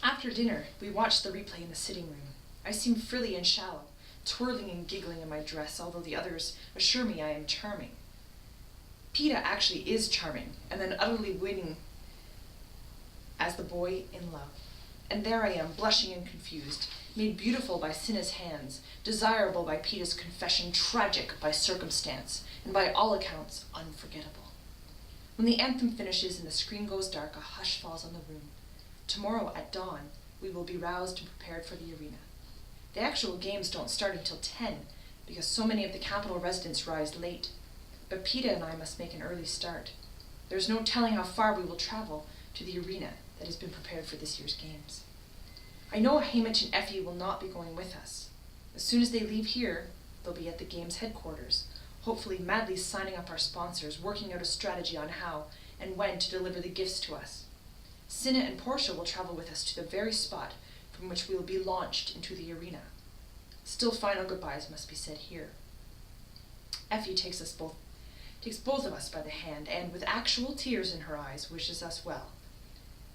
After dinner, we watched the replay in the sitting room. I seem frilly and shallow, twirling and giggling in my dress, although the others assure me I am charming. Peeta actually is charming, and then utterly winning as the boy in love. And there I am, blushing and confused, made beautiful by Cinna's hands, desirable by Peeta's confession, tragic by circumstance, and by all accounts, unforgettable. When the anthem finishes and the screen goes dark, a hush falls on the room. Tomorrow at dawn, we will be roused and prepared for the arena. The actual games don't start until 10, because so many of the capital residents rise late. But Peeta and I must make an early start. There's no telling how far we will travel to the arena that has been prepared for this year's games. I know Hamish and Effie will not be going with us. As soon as they leave here, they'll be at the games headquarters, hopefully madly signing up our sponsors, working out a strategy on how and when to deliver the gifts to us. Cinna and Portia will travel with us to the very spot from which we will be launched into the arena. Still final goodbyes must be said here. Effie takes both of us by the hand and, with actual tears in her eyes, wishes us well.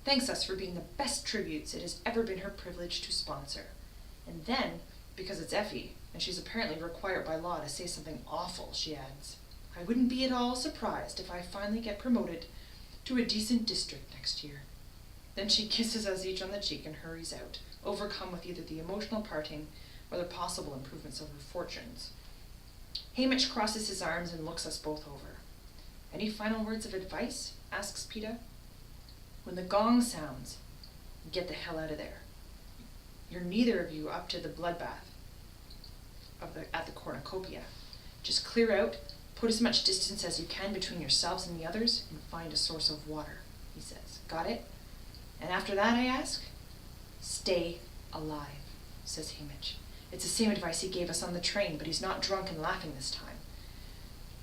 Thanks us for being the best tributes it has ever been her privilege to sponsor. And then, because it's Effie, and she's apparently required by law to say something awful, she adds, I wouldn't be at all surprised if I finally get promoted to a decent district next year. Then she kisses us each on the cheek and hurries out, overcome with either the emotional parting or the possible improvements of her fortunes. Hamish crosses his arms and looks us both over. Any final words of advice? Asks Peeta. When the gong sounds, get the hell out of there. You're neither of you up to the bloodbath at the cornucopia. Just clear out, put as much distance as you can between yourselves and the others, and find a source of water, he says. Got it? And after that, I ask? Stay alive, says Hamish. It's the same advice he gave us on the train, but he's not drunk and laughing this time.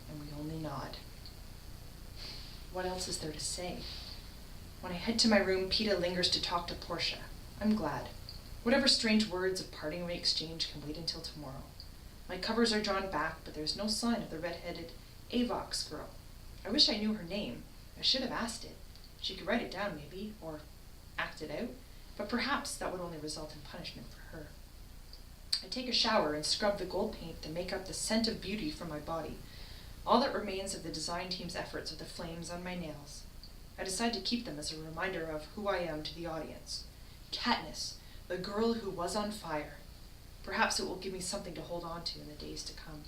And we only nod. What else is there to say? When I head to my room, Peeta lingers to talk to Portia. I'm glad. Whatever strange words of parting we exchange can wait until tomorrow. My covers are drawn back, but there's no sign of the red-headed Avox girl. I wish I knew her name. I should have asked it. She could write it down, maybe, or act it out, but perhaps that would only result in punishment for her. I take a shower and scrub the gold paint to make up the scent of beauty from my body. All that remains of the design team's efforts are the flames on my nails. I decide to keep them as a reminder of who I am to the audience. Katniss, the girl who was on fire. Perhaps it will give me something to hold on to in the days to come.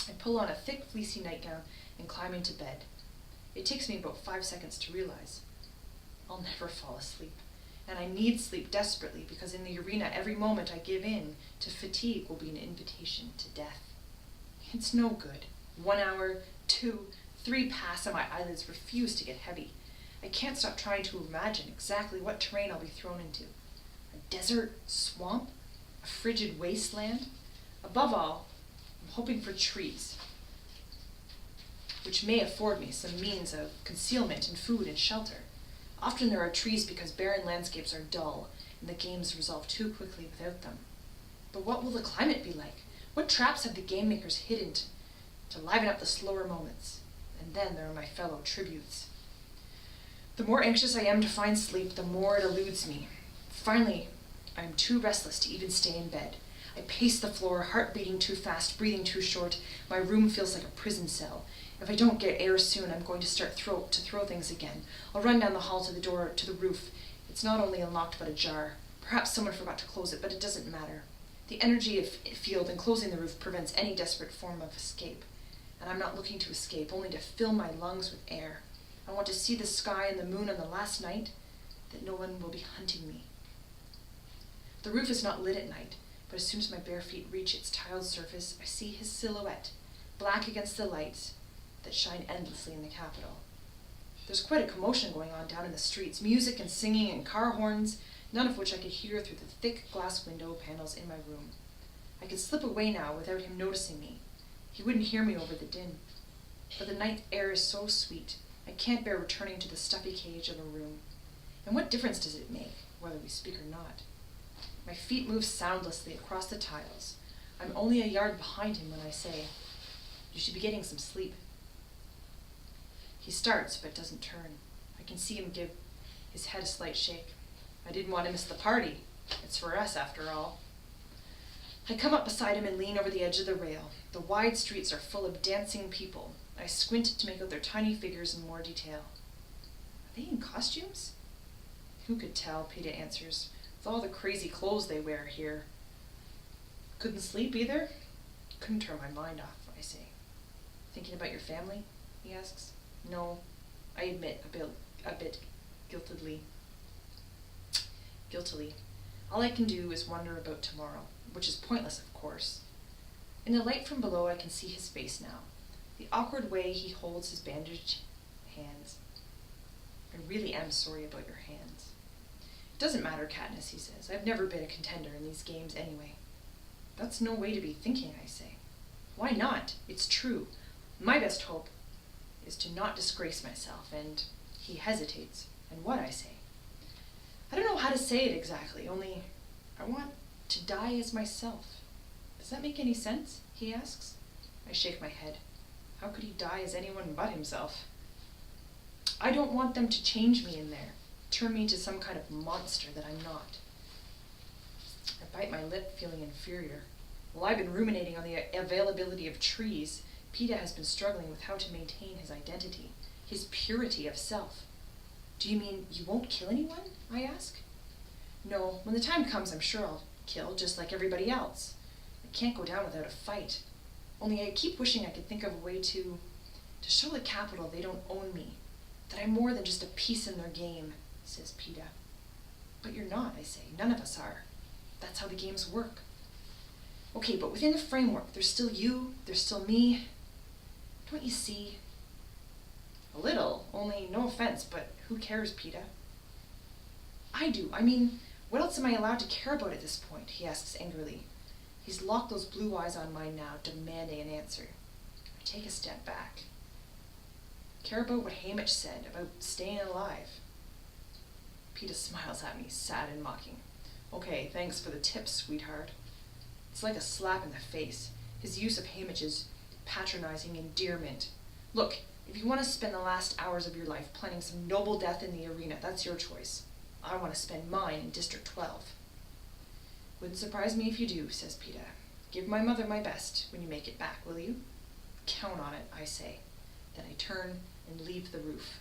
I pull on a thick, fleecy nightgown and climb into bed. It takes me about 5 seconds to realize I'll never fall asleep. And I need sleep desperately, because in the arena, every moment I give in to fatigue will be an invitation to death. It's no good. 1 hour, 2, 3 pass, and my eyelids refuse to get heavy. I can't stop trying to imagine exactly what terrain I'll be thrown into. A desert, swamp, a frigid wasteland. Above all, I'm hoping for trees, which may afford me some means of concealment and food and shelter. Often there are trees because barren landscapes are dull, and the games resolve too quickly without them. But what will the climate be like? What traps have the game makers hidden to liven up the slower moments? And then there are my fellow tributes. The more anxious I am to find sleep, the more it eludes me. Finally, I am too restless to even stay in bed. I pace the floor, heart beating too fast, breathing too short. My room feels like a prison cell. If I don't get air soon, I'm going to start to throw things again. I'll run down the hall to the door to the roof. It's not only unlocked but ajar. Perhaps someone forgot to close it, but it doesn't matter. The energy field in closing the roof prevents any desperate form of escape. And I'm not looking to escape, only to fill my lungs with air. I want to see the sky and the moon on the last night, that no one will be hunting me. The roof is not lit at night, but as soon as my bare feet reach its tiled surface, I see his silhouette, black against the lights that shine endlessly in the capital. There's quite a commotion going on down in the streets, music and singing and car horns, none of which I could hear through the thick glass window panels in my room. I could slip away now without him noticing me. He wouldn't hear me over the din. But the night air is so sweet, I can't bear returning to the stuffy cage of a room. And what difference does it make, whether we speak or not? My feet move soundlessly across the tiles. I'm only a yard behind him when I say, "You should be getting some sleep." He starts, but doesn't turn. I can see him give his head a slight shake. I didn't want to miss the party. It's for us, after all. I come up beside him and lean over the edge of the rail. The wide streets are full of dancing people. I squint to make out their tiny figures in more detail. Are they in costumes? Who could tell, Peeta answers, with all the crazy clothes they wear here. Couldn't sleep either? Couldn't turn my mind off, I say. Thinking about your family? He asks. No, I admit, a bit guiltily. All I can do is wonder about tomorrow, which is pointless, of course. In the light from below, I can see his face now, the awkward way he holds his bandaged hands. I really am sorry about your hands. It doesn't matter, Katniss, he says. I've never been a contender in these games anyway. That's no way to be thinking, I say. Why not? It's true. My best hope is to not disgrace myself, and he hesitates. And what, I say? I don't know how to say it exactly, only I want to die as myself. Does that make any sense? He asks. I shake my head. How could he die as anyone but himself? I don't want them to change me in there, turn me into some kind of monster that I'm not. I bite my lip, feeling inferior. While I've been ruminating on the availability of trees, Peeta has been struggling with how to maintain his identity, his purity of self. Do you mean you won't kill anyone? I ask. No, when the time comes, I'm sure I'll kill, just like everybody else. I can't go down without a fight. Only I keep wishing I could think of a way to show the Capitol they don't own me, that I'm more than just a piece in their game, says Peeta. But you're not, I say. None of us are. That's how the games work. Okay, but within the framework, there's still you, there's still me. Don't you see? A little, only no offense, but who cares, Peeta? I do. I mean, what else am I allowed to care about at this point? He asks angrily. He's locked those blue eyes on mine now, demanding an answer. I take a step back. Care about what Haymitch said, about staying alive. Peeta smiles at me, sad and mocking. Okay, thanks for the tip, sweetheart. It's like a slap in the face, his use of Haymitch's patronizing endearment. Look, if you want to spend the last hours of your life planning some noble death in the arena, that's your choice. I want to spend mine in District 12. Wouldn't surprise me if you do, says Peeta. Give my mother my best when you make it back, will you? Count on it, I say. Then I turn and leave the roof.